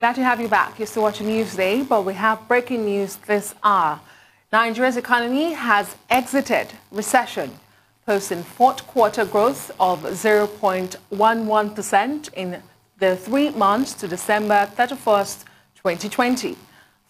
Glad to have you back. You're still watching Newsday, but we have breaking news this hour. Nigeria's economy has exited recession, posting fourth quarter growth of 0.11% in the 3 months to December 31st, 2020.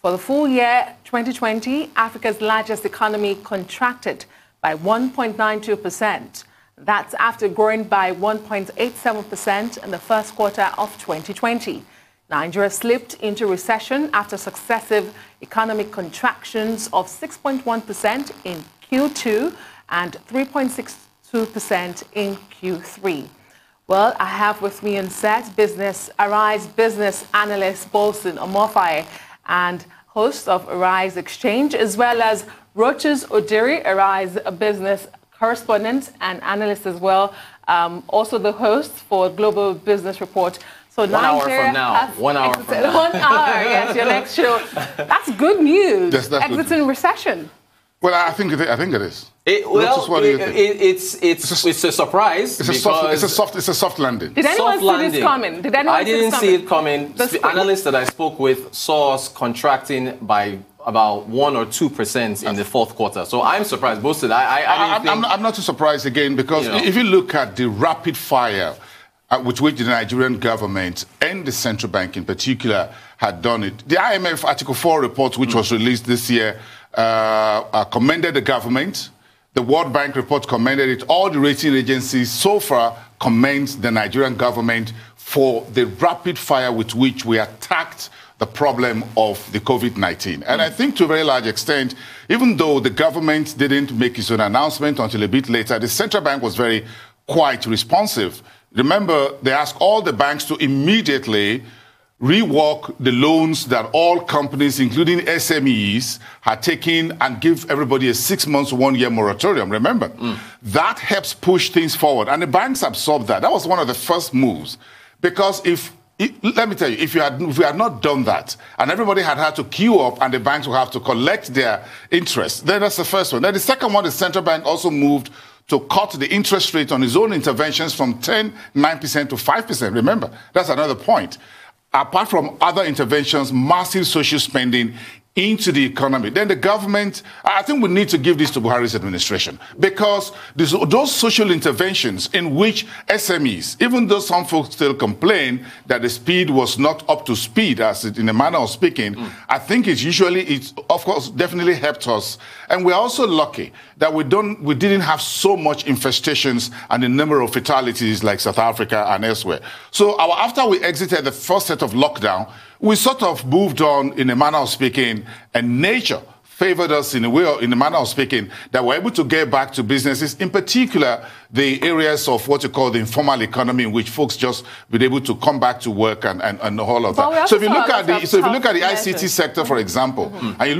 For the full year 2020, Africa's largest economy contracted by 1.92%. That's after growing by 1.87% in the first quarter of 2020. Nigeria slipped into recession after successive economic contractions of 6.1% in Q2 and 3.62% in Q3. Well, I have with me on set Arise business analyst Bolson Omofai and host of Arise Exchange, as well as Roches Odiri, Arise business correspondent and analyst as well, also the host for Global Business Report. So 1 hour from now. 1 hour from now. 1 hour, yes, your next show. That's good news. Yes, that's exiting good. Recession. Well, I think it is. It's a surprise. It's a soft landing. Did anyone see this coming? I didn't see it coming. The analysts that I spoke with saw us contracting by about 1 or 2% in the fourth quarter. So I'm surprised. Boasted. I'm not too surprised again because if you look at the rapid fire with which the Nigerian government and the central bank in particular had done it. The IMF Article 4 report, which was released this year, commended the government. The World Bank report commended it. All the rating agencies so far commend the Nigerian government for the rapid fire with which we attacked the problem of the COVID-19. And I think to a very large extent, even though the government didn't make its own announcement until a bit later, the central bank was quite responsive. Remember, they asked all the banks to immediately rework the loans that all companies, including SMEs, had taken and give everybody a 6 months, 1 year moratorium. Remember, that helps push things forward. And the banks absorbed that. That was one of the first moves. Because let me tell you, if we had not done that, and everybody had to queue up and the banks would have to collect their interest, then that's the first one. Then the second one, the central bank also moved to cut the interest rate on its own interventions from 9% to 5%. Remember, that's another point. Apart from other interventions, massive social spending into the economy. Then the government, I think we need to give this to Buhari's administration because those social interventions in which SMEs, even though some folks still complain that the speed was not up to speed, as in a manner of speaking, I think it's of course definitely helped us. And we're also lucky that we didn't have so much infestations and the number of fatalities like South Africa and elsewhere. So after we exited the first set of lockdown, we sort of moved on in a manner of speaking, and nature favored us in a manner of speaking, that we're able to get back to businesses, in particular the areas of what you call the informal economy, in which folks just been able to come back to work and all of that. So if you look at the ICT sector, for example, and if you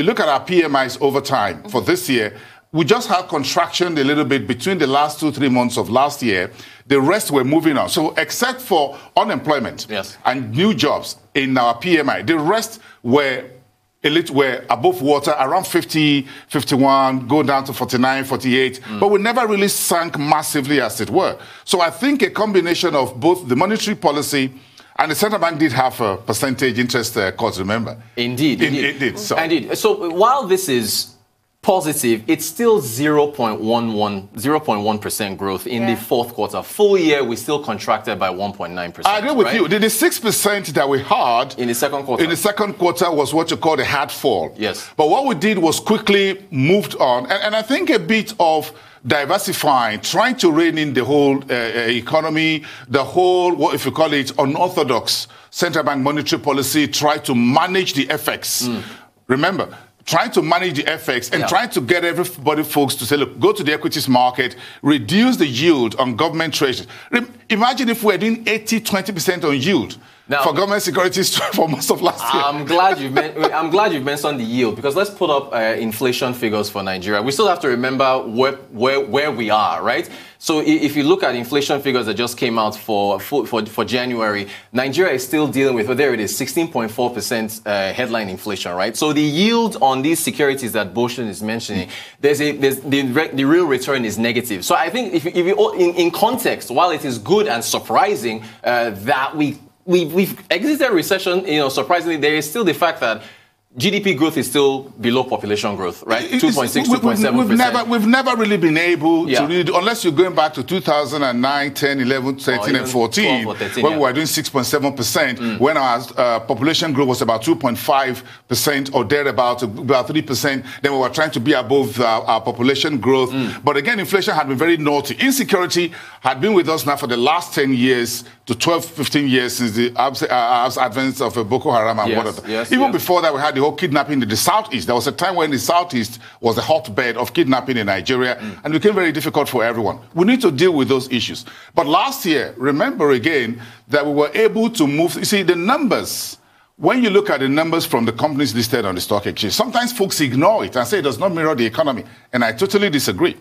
look at our PMIs over time for this year, we just had contraction a little bit between the last 2-3 months of last year. The rest were moving on. So except for unemployment and new jobs in our PMI, the rest were above water, around 50, 51, go down to 49, 48. But we never really sank massively, as it were. So I think a combination of both the monetary policy and the central bank did have a percentage interest cut, remember? Indeed. Indeed. So while this is positive, it's still 0.1% growth in the fourth quarter. Full year, we still contracted by 1.9%. I agree with you. The 6% that we had in the second quarter was what you call the hard fall. Yes. But what we did was quickly moved on, and I think a bit of diversifying, trying to rein in the whole economy, the whole, what if you call it, unorthodox central bank monetary policy, try to manage the FX. Remember, trying to manage the FX and trying to get folks to say, look, go to the equities market, reduce the yield on government treasuries. Imagine if we're doing 20% on yield for government securities for most of last year. I'm glad you've mentioned the yield, because let's put up inflation figures for Nigeria. We still have to remember where we are, right? So if you look at inflation figures that just came out for January, Nigeria is still dealing with, there it is, 16.4% headline inflation, right? So the yield on these securities that Boshan is mentioning, the real return is negative. So I think if you in context, while it is good and surprising that we we've exited recession, surprisingly, there is still the fact that GDP growth is still below population growth, right? 2.6, 2.7%. We've never really been able to really, unless you're going back to 2009, 10, 11, 13, and 14, 13, when we were doing 6.7%, when our population growth was about 2.5% or thereabout, about 3%, then we were trying to be above our population growth. But again, inflation had been very naughty. Insecurity had been with us now for the last 10 years to 12, 15 years since the advent of Boko Haram and whatever. Even before that, we had the whole kidnapping in the Southeast. There was a time when the Southeast was a hotbed of kidnapping in Nigeria, and it became very difficult for everyone. We need to deal with those issues. But last year, remember again that we were able to move. You see, the numbers, when you look at the numbers from the companies listed on the stock exchange, sometimes folks ignore it and say it does not mirror the economy. And I totally disagree.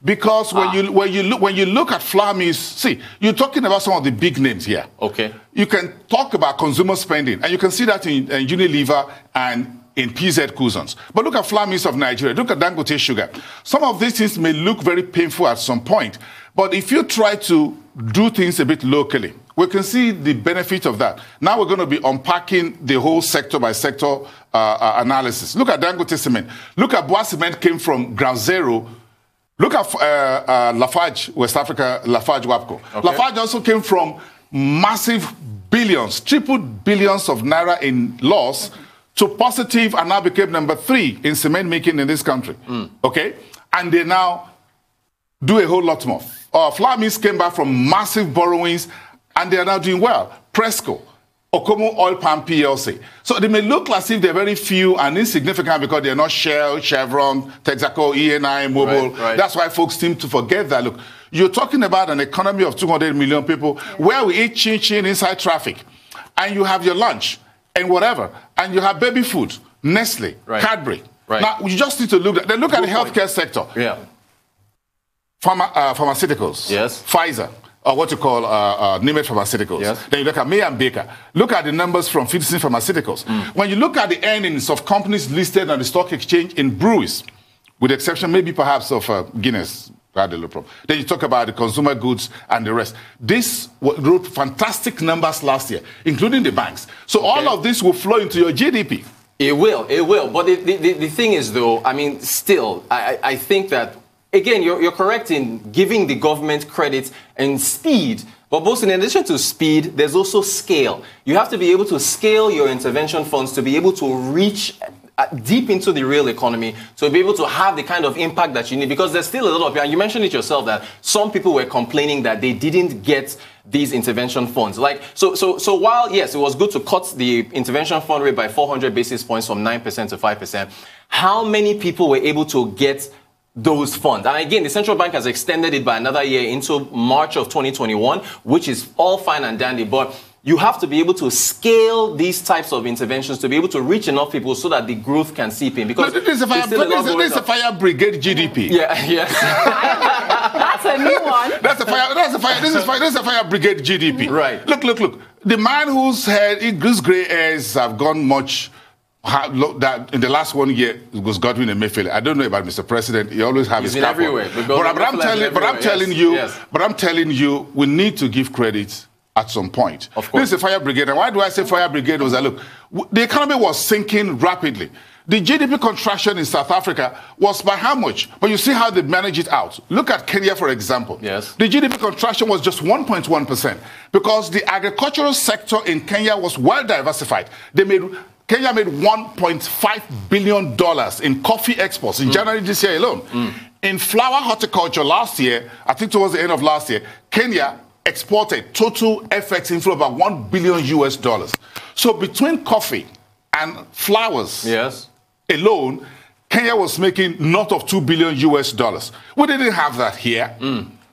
Because when you look at flour mills, see, you're talking about some of the big names here. Okay. You can talk about consumer spending, and you can see that in Unilever and in PZ Cuisines. But look at flour mills of Nigeria. Look at Dangote Sugar. Some of these things may look very painful at some point, but if you try to do things a bit locally, we can see the benefit of that. Now we're going to be unpacking the whole sector by sector analysis. Look at Dangote Cement. Look at Boa Cement came from ground zero. Look at Lafarge, West Africa, Lafarge WAPCO. Okay. Lafarge also came from massive billions, triple billions of naira in loss to positive and now became number 3 in cement making in this country. Okay? And they now do a whole lot more. Flour mills came back from massive borrowings and they are now doing well. Presco, Okomo Oil Palm PLC. So they may look as if they're very few and insignificant because they're not Shell, Chevron, Texaco, ENI, Mobil. Right. That's why folks seem to forget that. Look, you're talking about an economy of 200 million people where we eat chin-chin inside traffic, and you have your lunch and whatever, and you have baby food, Nestle, Cadbury. Now, you just need to look at the healthcare sector. Yeah. Pharmaceuticals. Yes. Pfizer. Or what you call Nimet Pharmaceuticals. Yes. Then you look at May and Baker. Look at the numbers from Citizen Pharmaceuticals. When you look at the earnings of companies listed on the stock exchange in breweries, with the exception maybe perhaps of Guinness, had a little problem. Then you talk about the consumer goods and the rest. This wrote fantastic numbers last year, including the banks. So all of this will flow into your GDP. It will. But the thing is, though, I mean, still, I think that, again, you're correct in giving the government credit and speed, but both in addition to speed, there's also scale. You have to be able to scale your intervention funds to be able to reach deep into the real economy, to be able to have the kind of impact that you need, because there's still a lot of people, and you mentioned it yourself, that some people were complaining that they didn't get these intervention funds. Like, so while, yes, it was good to cut the intervention fund rate by 400 basis points from 9% to 5%, how many people were able to get those funds? And again, the central bank has extended it by another year into March of 2021, which is all fine and dandy, but you have to be able to scale these types of interventions to be able to reach enough people so that the growth can seep in. Because this is a fire brigade GDP. Yeah. That's a new one. This is a fire brigade GDP. Right. Look. The man whose grey hairs have gone much. That in the last 1 year was Godwin Emefiele. I don't know about Mr. President. He always have his cap everywhere. But I'm telling you, we need to give credit at some point. Of course. This is a fire brigade. And why do I say fire brigade? Was that, look, the economy was sinking rapidly. The GDP contraction in South Africa was by how much? But you see how they manage it out. Look at Kenya, for example. Yes. The GDP contraction was just 1.1% because the agricultural sector in Kenya was well diversified. Kenya made $1.5 billion in coffee exports in January this year alone. In flower horticulture last year, I think towards the end of last year, Kenya exported total FX inflow of about $1 billion. So between coffee and flowers alone, Kenya was making north of $2 billion. We didn't have that here.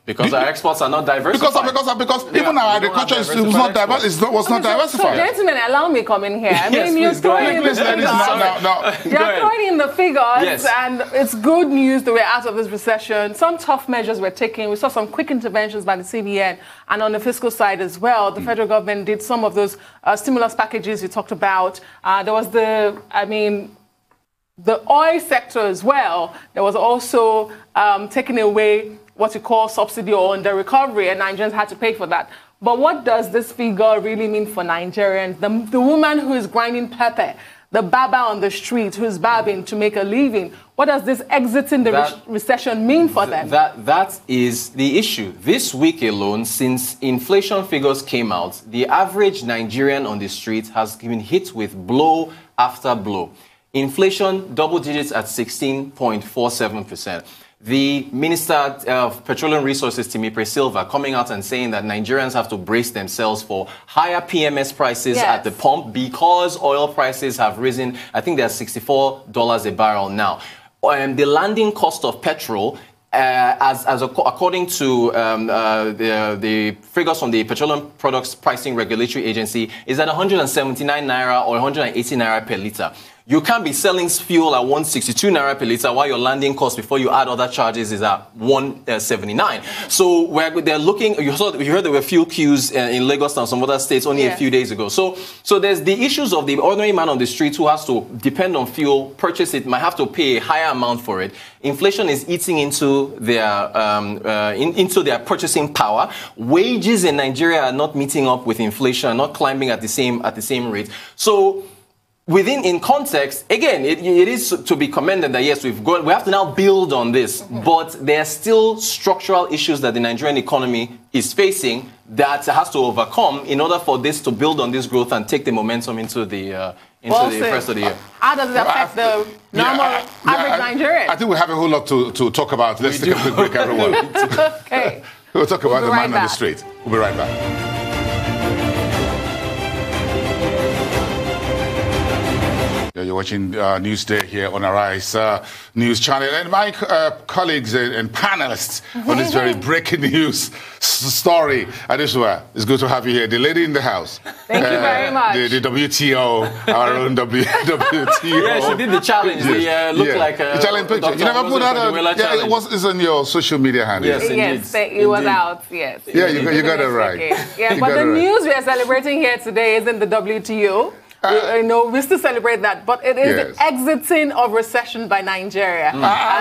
Because our exports are not diversified. Because even our agriculture was not diversified. So, gentlemen, allow me come in here. I mean, you're throwing in the figures. You're throwing in the figures, and it's good news that we're out of this recession. Some tough measures were taken. We saw some quick interventions by the CBN, and on the fiscal side as well, the federal government did some of those stimulus packages you talked about. There was the oil sector as well. There was also taking away what you call subsidy or under recovery, and Nigerians had to pay for that. But what does this figure really mean for Nigerians? The woman who is grinding pepper, the barber on the street who's barbing to make a living, what does this exiting the recession mean for them? That is the issue. This week alone, since inflation figures came out, the average Nigerian on the street has been hit with blow after blow. Inflation double digits at 16.47%. The Minister of Petroleum Resources, Timi Silva, coming out and saying that Nigerians have to brace themselves for higher PMS prices at the pump because oil prices have risen. I think they're $64 a barrel now. The landing cost of petrol, according to the figures from the Petroleum Products Pricing Regulatory Agency, is at 179 naira or 180 naira per litre. You can't be selling fuel at 162 naira per litre while your landing cost before you add other charges is at 179. So they're looking, you heard there were fuel queues in Lagos and some other states only a few days ago. So there's the issues of the ordinary man on the street who has to depend on fuel, purchase it, might have to pay a higher amount for it. Inflation is eating into their purchasing power. Wages in Nigeria are not meeting up with inflation, not climbing at the same rate. So in context, again, it is to be commended that yes, we have to now build on this, but there are still structural issues that the Nigerian economy is facing that has to overcome in order for this to build on this growth and take the momentum into the rest of the year. How does it affect the normal average Nigerian? I think we have a whole lot to talk about. Let's take a quick break, everyone. Okay. We'll talk about the man on the street. We'll be right back. You're watching Newsday here on Arise News Channel. And my colleagues and panelists on this very breaking news story. Adesua, it's good to have you here. The lady in the house. Thank you very much. The WTO, our own WTO. Yeah, she did the challenge. They looked like a challenge picture. You never put that on? Yeah, it's on your social media handle. Yes, yes, it was out. Yes. Yeah, you got it right. Okay. Yeah, but the news we are celebrating here today isn't the WTO. We still celebrate that, but it is the exiting of recession by Nigeria.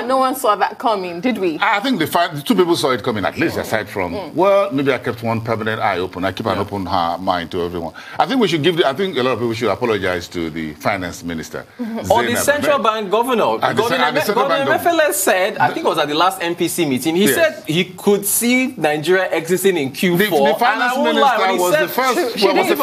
No one saw that coming, did we? I think the two people saw it coming, at least aside from, well, maybe I kept one permanent eye open. I keep an open mind to everyone. I think we should I think a lot of people should apologize to the finance minister. Or the central bank governor. Governor Mefele said, I think it was at the last MPC meeting, he said he could see Nigeria exiting in Q4. The finance minister was the first. It was the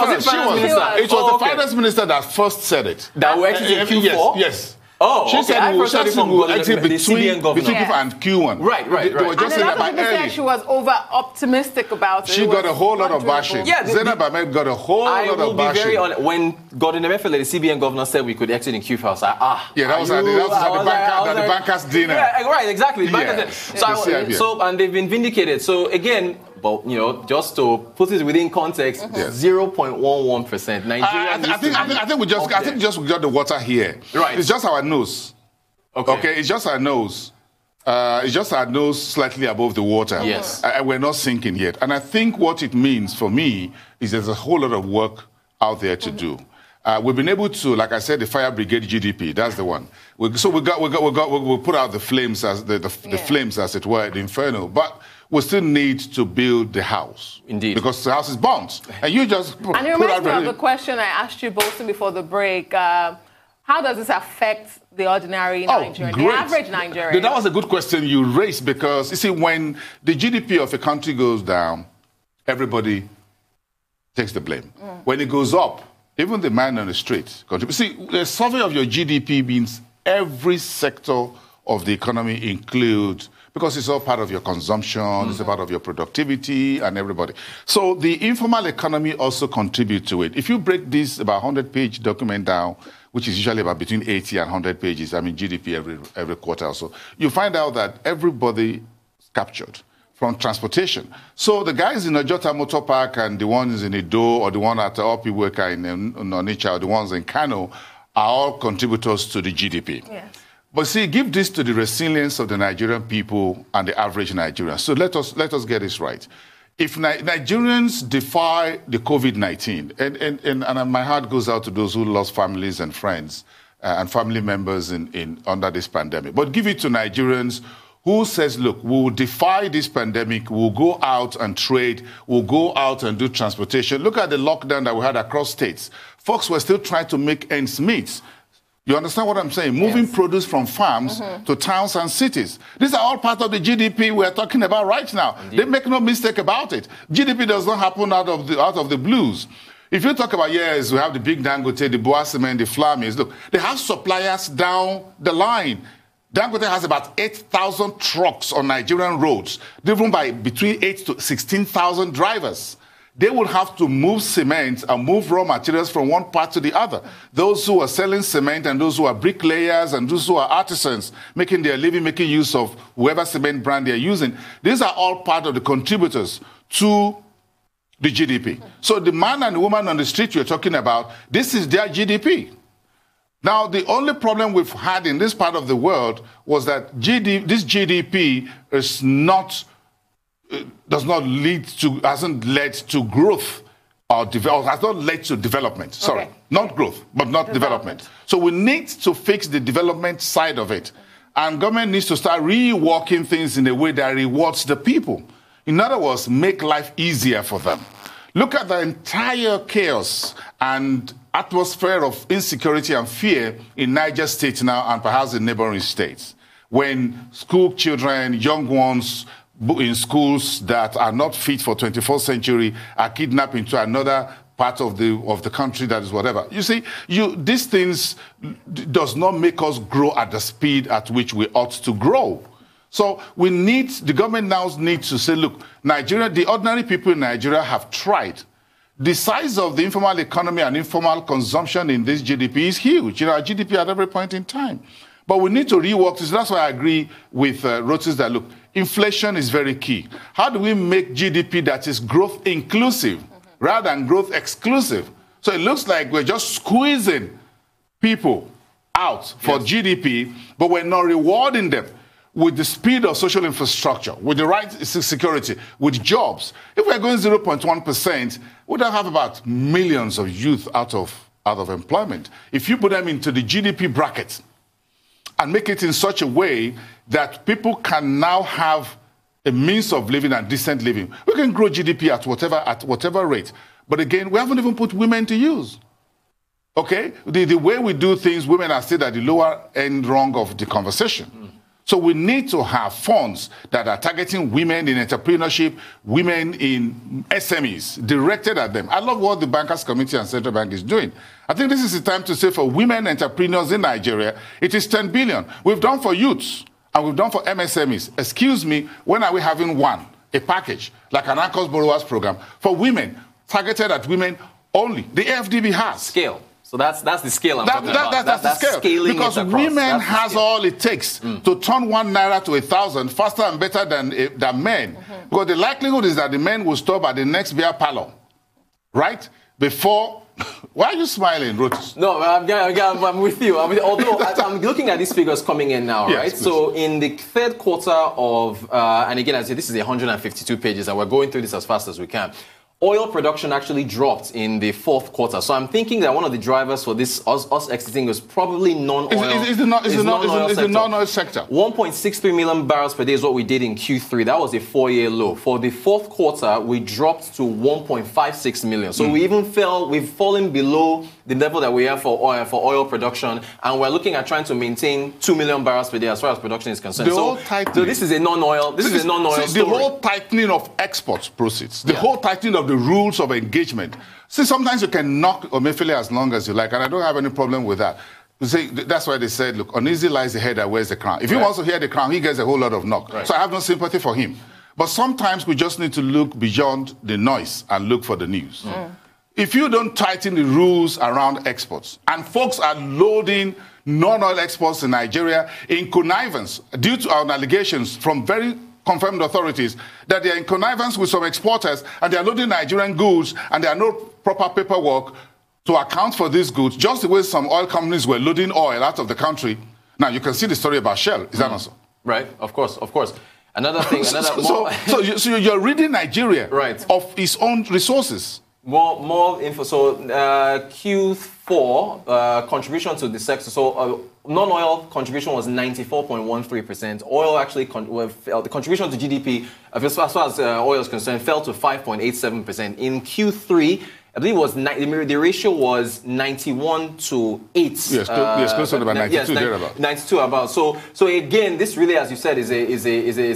finance minister that first said it. That we exit in Q4? Yes. Oh, she said we will exit between Q4 and Q1. Right. And a lot of people said she was over-optimistic about it. She got a whole lot of bashing. Yeah, Zainab Ahmed got a whole lot of bashing. I will be very honest. When Gordon Emefiele, the CBN governor, said we could exit in Q4, I was like, yeah, that was at the bankers' dinner. Yeah, right, exactly. Yeah. So, and they've been vindicated. So, again, but, just to put it within context, 0.11%. Nigeria. I think we got the water here. Right. It's just our nose. Okay. It's just our nose. It's just our nose slightly above the water. Yes. We're not sinking yet. And I think what it means for me is there's a whole lot of work out there to do. We've been able to, like I said, the fire brigade GDP. That's the one. We put out the flames as the flames, as it were, the inferno. But we still need to build the house. Indeed. Because the house is bombed. And you just And it reminds me of the question I asked you both before the break. How does this affect the ordinary Nigerian, the average Nigerian? That was a good question you raised because, you see, when the GDP of a country goes down, everybody takes the blame. When it goes up, even the man on the street contributes. See, the survey of your GDP means every sector of the economy includes, because it's all part of your consumption, it's a part of your productivity and everybody. So the informal economy also contributes to it. If you break this about 100-page document down, which is usually about between 80 and 100 pages, I mean GDP every quarter or so, you find out that everybody is captured from transportation. So the guys in Ojota Motor Park and the ones in Edo or the one at Opiweka in Onitsha or the ones in Kano are all contributors to the GDP. Yes. But see, give this to the resilience of the Nigerian people and the average Nigerian. So let us get this right. If Nigerians defy the COVID-19, and my heart goes out to those who lost families and friends and family members under this pandemic, but give it to Nigerians who says, look, we'll defy this pandemic, we'll go out and trade, we'll go out and do transportation. Look at the lockdown that we had across states. Folks were still trying to make ends meet. You understand what I'm saying? Moving produce from farms to towns and cities. These are all part of the GDP we're talking about right now. Indeed. They make no mistake about it. GDP does not happen out of the blues. If you talk about, yes, we have the big Dangote, the Boa Cement, the flour mills, look, they have suppliers down the line. Dangote has about 8,000 trucks on Nigerian roads, driven by between 8,000 to 16,000 drivers. They will have to move cement and move raw materials from one part to the other. Those who are selling cement and those who are bricklayers and those who are artisans, making their living, making use of whoever cement brand they're using, these are all part of the contributors to the GDP. So the man and the woman on the street you're talking about, this is their GDP. Now, the only problem we've had in this part of the world was that this GDP is not... hasn't led to growth or has not led to development. Sorry, not growth, but not development. So we need to fix the development side of it. And government needs to start reworking things in a way that rewards the people. In other words, make life easier for them. Look at the entire chaos and atmosphere of insecurity and fear in Niger State now and perhaps in neighboring states. When school children, young ones, in schools that are not fit for 21st century are kidnapped into another part of the country that is whatever. You see, these things does not make us grow at the speed at which we ought to grow. So the government now needs to say, look, Nigeria, the ordinary people in Nigeria have tried. The size of the informal economy and informal consumption in this GDP is huge. Our GDP at every point in time. But we need to rework this. That's why I agree with Rotis that, look, inflation is very key. How do we make GDP that is growth inclusive rather than growth exclusive? So it looks like we're just squeezing people out for GDP, but we're not rewarding them with the speed of social infrastructure, with the right security, with jobs. If we're going 0.1%, we don't have about millions of youth out of employment. If you put them into the GDP bracket, and make it in such a way that people can now have a means of living and decent living. We can grow GDP at whatever rate. But again, we haven't even put women to use. Okay? The way we do things, women are still at the lower end rung of the conversation. So we need to have funds that are targeting women in entrepreneurship, women in SMEs, directed at them. I love what the Bankers Committee and Central Bank is doing. I think this is the time to say for women entrepreneurs in Nigeria, it is 10 billion. We've done for youths and we've done for MSMEs. Excuse me, when are we having a package, like an Anchors Borrowers Program, for women, targeted at women only? The AFDB has. Scale. So that's the scale I'm talking about. That's the scale. Because women has all it takes to turn 1 naira to 1,000 faster and better than men. Because the likelihood is that the men will stop at the next beer parlor, right? Before... Why are you smiling, Rotus? No, I'm with you. Although I'm looking at these figures coming in now, right? Please. So in the third quarter of... and again, I say this is 152 pages, and we're going through this as fast as we can. Oil production actually dropped in the fourth quarter. So I'm thinking that one of the drivers for this, us exiting, was probably non-oil. Is the non-oil sector. 1.63 million barrels per day is what we did in Q3. That was a 4-year low. For the fourth quarter, we dropped to 1.56 million. So we've fallen below the level that we have for oil production, and we're looking at trying to maintain 2 million barrels per day as far as production is concerned. So this is a non-oil. Story. The whole tightening of exports proceeds. The whole tightening of the rules of engagement. See, sometimes you can knock Omefiele as long as you like, and I don't have any problem with that. You see, that's why they said, look, uneasy lies the head that wears the crown. If he wants to hear the crown, he gets a whole lot of knock. Right. So I have no sympathy for him. But sometimes we just need to look beyond the noise and look for the news. If you don't tighten the rules around exports, and folks are loading non-oil exports in Nigeria in connivance due to our allegations from very confirmed authorities that they are in connivance with some exporters and they are loading Nigerian goods and there are no proper paperwork to account for these goods, just the way some oil companies were loading oil out of the country. Now, you can see the story about Shell. Is that not so? Right, of course. Another thing, so you're ridding Nigeria of its own resources. More info. So Q4 contribution to the sector. So non-oil contribution was 94.13%. Oil actually, the contribution to GDP, as far as oil is concerned, fell to 5.87%. In Q3, I believe it was the ratio was 91 to 8. Yes, close to about 92 yes, thereabout. 92 about. So again, this really, as you said, is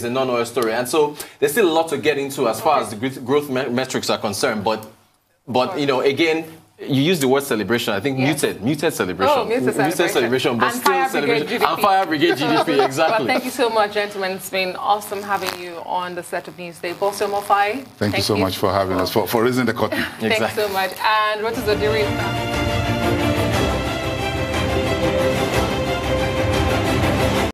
a non-oil story, and so there's still a lot to get into as far as the growth metrics are concerned. But you know, again, you used the word celebration. I think muted celebration. Oh, muted celebration, but and still celebration. And Fire Brigade GDP, exactly. Well, thank you so much, gentlemen. It's been awesome having you on the Set of News Day. Bosso Mofai. Thank you so much for having us, for raising the curtain. Thanks so much. And what is the duration?